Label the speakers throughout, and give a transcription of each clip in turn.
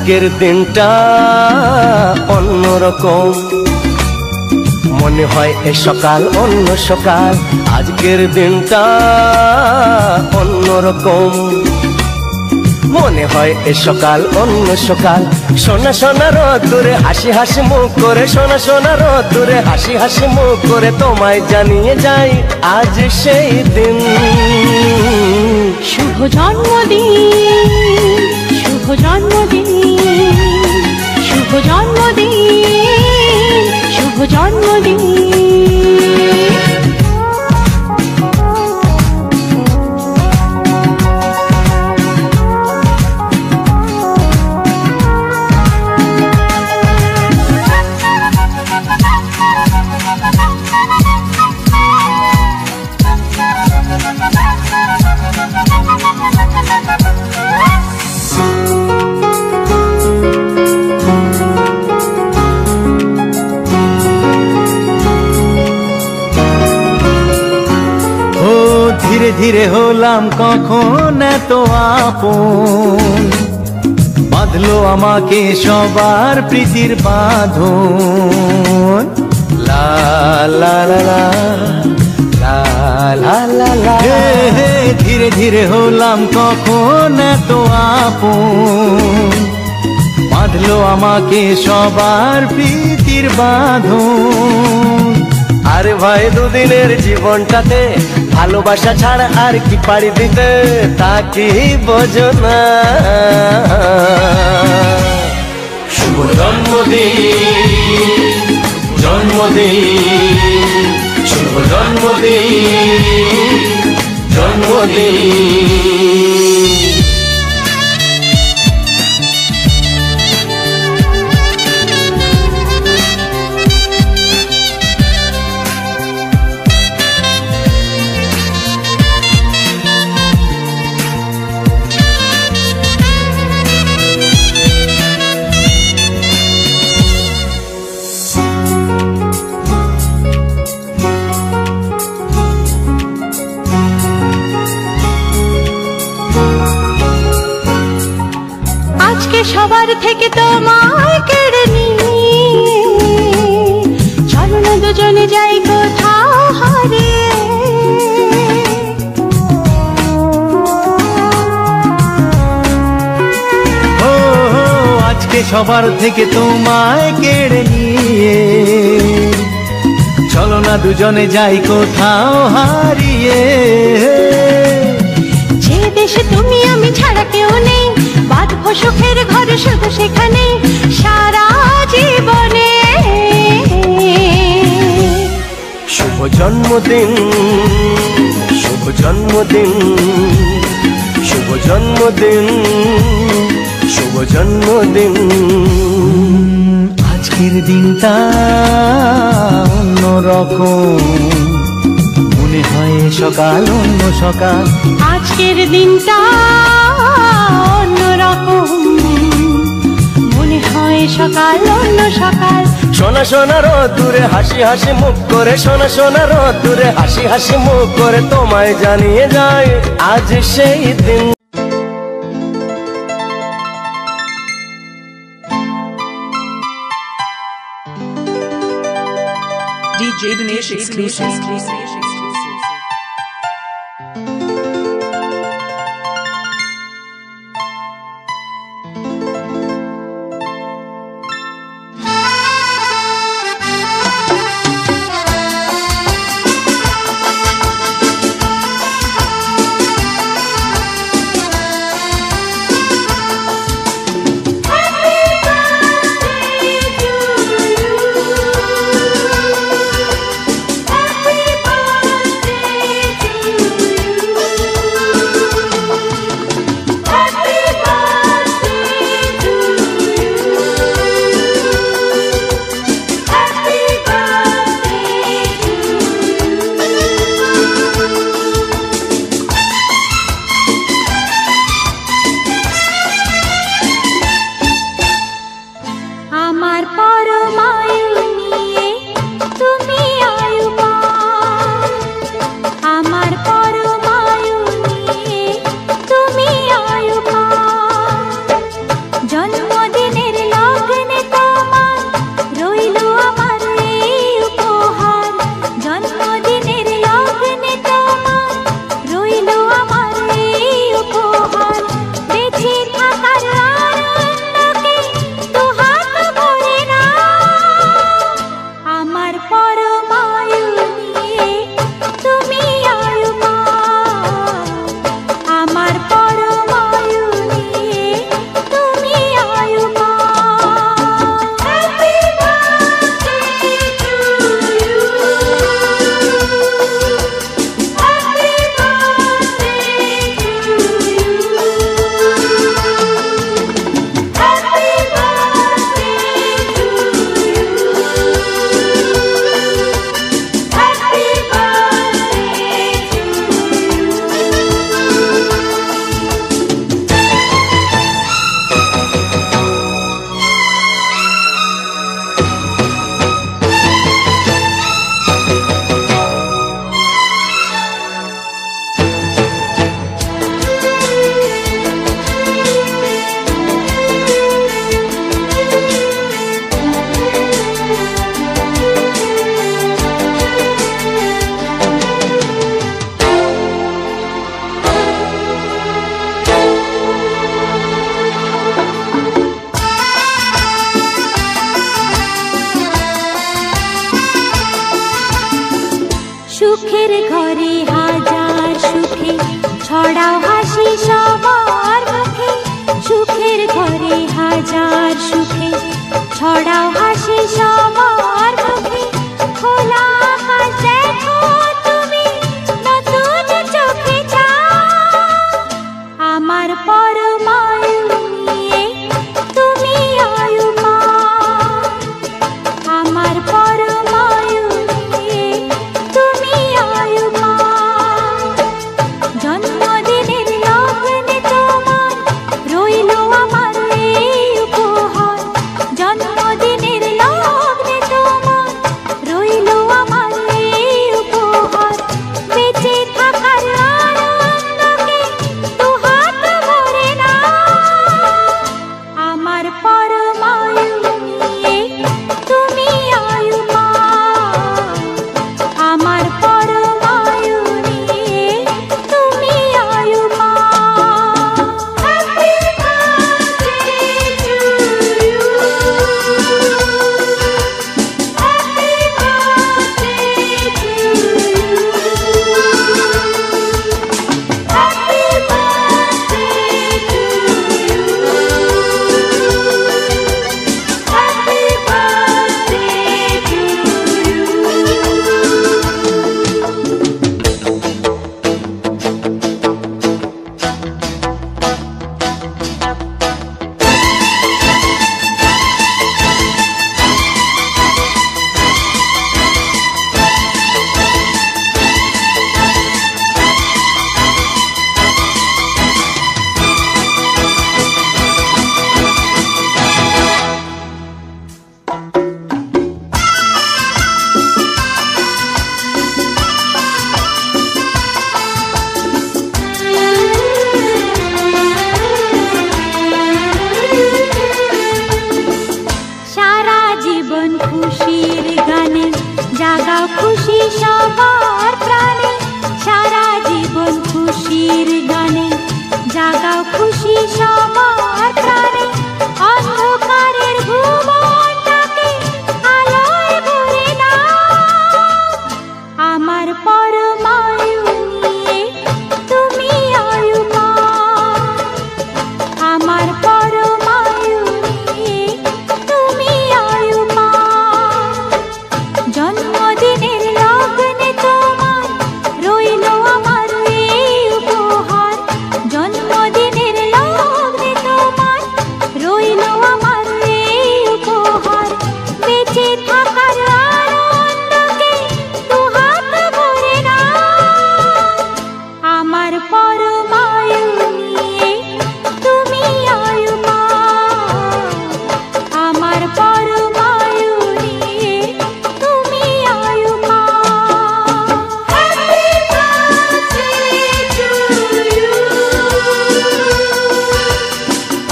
Speaker 1: আজকের দিনটা অন্যরকম, মনে হয় এ সকাল অন্য সকাল। আজকের দিনটা অন্যরকম, মনে হয় এ সকাল অন্য সকাল। সোনা সোনা রোদ্দুরে হাসি হাসি মুখ করে, সোনা সোনা রোদ্দুরে হাসি হাসি মুখ করে তোমায় জানিয়ে যাই আজ সেই দিন।
Speaker 2: শুভ জন্মদিন, শুভ জন্মদিন, শুভ জন্মদিন, শুভ জন্মদিন।
Speaker 3: ধীরে ধীরে হলাম কখন এত আপন, বাঁধলো আমাকে সবার প্রীতির বাঁধন।
Speaker 1: লা লা লা লা লা লা লা লা।
Speaker 3: ধীরে ধীরে হলাম কখন এত আপন, বাঁধলো আমাকে সবার প্রীতির বাঁধন।
Speaker 1: আরে ভাই দুদিনের জীবনটাতে ভালোবাসা ছাড়া আর কি পাড়ি দিতে, তা কি বোঝো না। শুভ জন্মদিন, জন্মদিন, শুভ জন্মদিন, জন্মদিন।
Speaker 2: সবার থেকে তোমায় কেড়ে নিয়ে চলো না দুজনে যাই কোথাও হারিয়ে।
Speaker 3: আজকে সবার থেকে তোমায় কেড়ে নিয়ে চলো না দুজনে যাই কোথাও হারিয়ে।
Speaker 2: যে দেশে তুমি আমি ছাড়া কেউ নেই, বাঁধবো সুখের ঘর শুধু সেখানে সারা জীবনে।
Speaker 1: শুভ জন্মদিন, শুভ জন্মদিন, শুভ জন্মদিন, শুভ জন্মদিন।
Speaker 3: আজকের দিনটা অন্যরকম, মনে হয় সকাল অন্য সকাল।
Speaker 2: আজকের দিনটা অন্যরকম, মনে হয় সকাল অন্য সকাল।
Speaker 1: সোনা সোনা রোদ্দুরে হাসি হাসি মুখ করে, সোনা সোনা রোদ্দুরে হাসি হাসি মুখ করে তোমায় জানিয়ে যায় আজ সেই দিন।
Speaker 4: DJ Dinesh exclusive.
Speaker 2: Happy birthday to you. সুখের ঘরে হাজার সুখে ছড়াও হাসি সবার মুখে, সুখের ঘরে হাজার সুখে ছড়াও হাসি সবার মুখে। খোলা আকাশ দেখো তুমি নতুন চোখে চাও, আমার পরমায়ু নিয়ে তুমি আয়ু মা, আমার পরমায়ু নিয়ে তুমি আয়ু মা। জন্মদিনের লগ্নে তোমার রইল আমার এই উপহার, জন্মদিনের লগ্নে তোমার রইল আমার এই উপহার। বেঁচে থাকার আনন্দকে দুহাত ভরে নাও, আমার পরমায়ু নিয়ে তুমি আয়ু মা, আমার পরমায়ু নিয়ে তুমি আয়ু মা। Happy birthday to you, happy birthday to you, happy birthday to you, happy birthday to সারা জীবন খুশির গানে জাগাও খুশি সবার প্রাণে, সারা জীবন খুশির গানে জাগাও খুশি সবার প্রাণে। অন্ধকারের ভুবনটাকে আলোয় ভরে দাও, আমার পরমায়ু নিয়ে তুমি আয়ু মা, আমার পরমায়ু নিয়ে তুমি আয়ু মা। জন্মদিনের লগ্নে তোমার রইল আমার এই উপহার, জন্মদিনের লগ্নে তোমার রইল আমার এই উপহার। বেঁচে থাকার আনন্দকে দুহাত ভরে নাও, আমার পরমায়ু নিয়ে তুমি আয়ু মা, আমার পরমায়ু নিয়ে তুমি আয়ু মা। Happy birthday to you,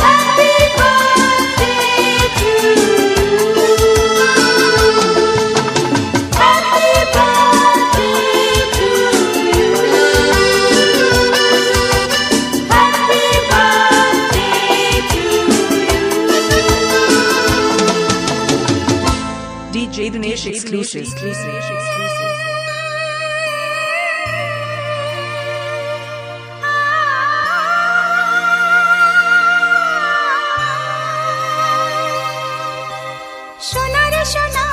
Speaker 2: happy birthday to you, happy birthday to you, happy birthday to you.
Speaker 4: DJ Dinesh exclusive.
Speaker 2: সোনার সোনা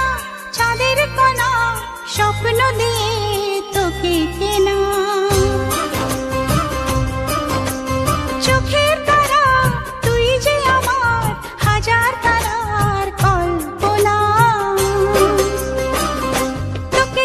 Speaker 2: চাঁদের কোনা স্বপ্ন দিয়ে তোকে কেনা, চোখের তারা তুই যে আমার হাজার তারার কল্পনা। তোকে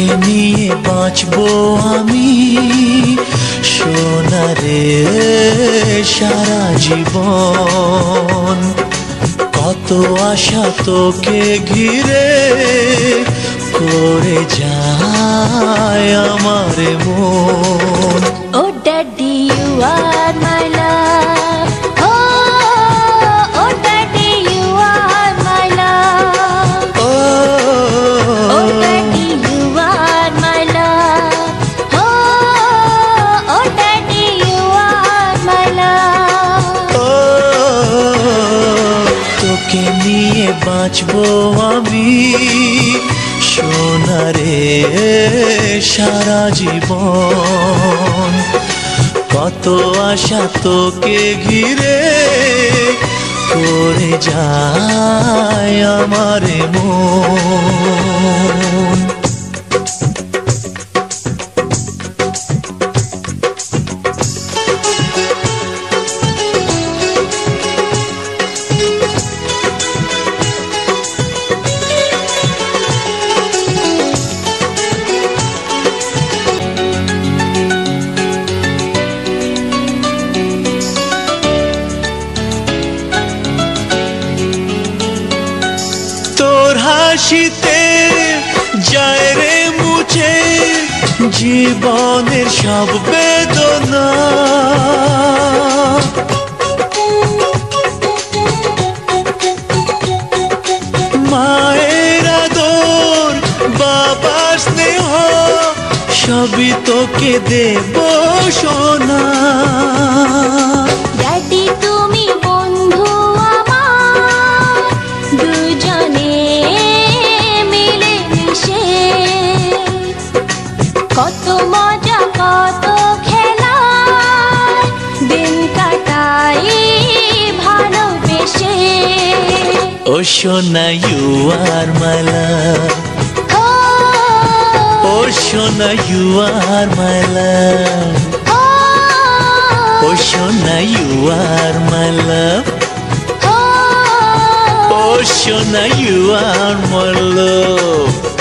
Speaker 3: তোকে নিয়ে বাঁচবো আমি সোনারে সারা জীবন। কত আশা তোকে ঘিরে করে যায় আমার মন।
Speaker 2: Oh daddy, you are my love. Oh, oh daddy, you are my love. Oh daddy, you are my love. Oh daddy, you are my love.
Speaker 3: তোকে নিয়ে বাঁচবো আমি সোনারে সারা জীবন। কত আশা তোকে ঘিরে করে যায় আমার মন। হাসিতে যায় রে মুছে জীবনের সব বেদনা। মায়ের আদর বাবার স্নেহ সবই তোকে দেব সোনা।
Speaker 2: ড্যাডি তুমি বন্ধু আমার, দুজনে মিলে মিশে কত মজা কত খেলা দিন কাটাই ভালোবেসে।
Speaker 3: ও সোনা ইউ আর মাই লাভ। ও সোনা ইউ আর মাই লাভ। ও সোনা ইউ আর মাই লাভ। ও সোনা ইউ আর মাই লাভ।